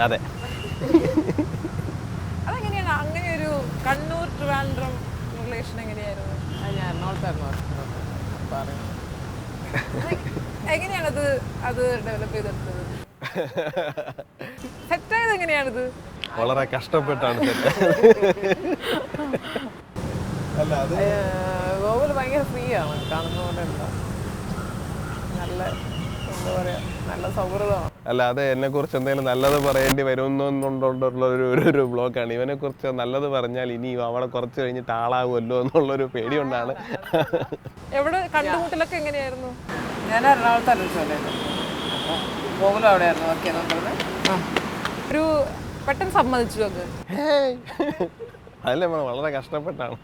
അതെ. അതെങ്ങനെയാണ് അങ്ങനെ ഒരു കണ്ണൂർ ട്രിവാൻഡ്രം റിലേഷൻ എങ്ങനെയായിരുന്നു? ഞാൻ എറണാകുളത്തായിരുന്നു പറയുന്നത്. എങ്ങനെയാണത് അത് ഡെവലപ്പ് ചെയ്തെടുത്തത്? സെറ്റായത് എങ്ങനെയാണിത്? വളരെ കഷ്ടപ്പെട്ടാണ് സെറ്റ്. ഗോകുൽ ഭയങ്കര ഫ്രീ ആണ്, കാണുന്നതുകൊണ്ടല്ല, നല്ല എന്താ പറയാ, നല്ല സൗഹൃദമാണ്. അല്ല, അത് എന്നെ കുറിച്ച് എന്തെങ്കിലും നല്ലത് പറയേണ്ടി വരുമെന്നുകൊണ്ടുള്ള ഒരു ബ്ലോക്കാണ്. ഇവനെ കുറിച്ച് നല്ലത് പറഞ്ഞാൽ ഇനി അവളെ കുറച്ച് കഴിഞ്ഞിട്ട് ആളാകുമല്ലോ എന്നുള്ളൊരു പേടി കൊണ്ടാണ്. എവിടെ കണ്ടുമുട്ടലൊക്കെ എങ്ങനെയായിരുന്നു? ഞാൻ എറണാകുളത്തായിരുന്നു ചോദിച്ചത്, അപ്പോൾ ഗോകുലും അവിടെയായിരുന്നു വർക്ക് ചെയ്തുകൊണ്ടിരുന്നത്. ഒരു പെട്ടെന്ന് സമ്മതിച്ചു അത്? അതല്ലേ വളരെ കഷ്ടപ്പെട്ടാണ്.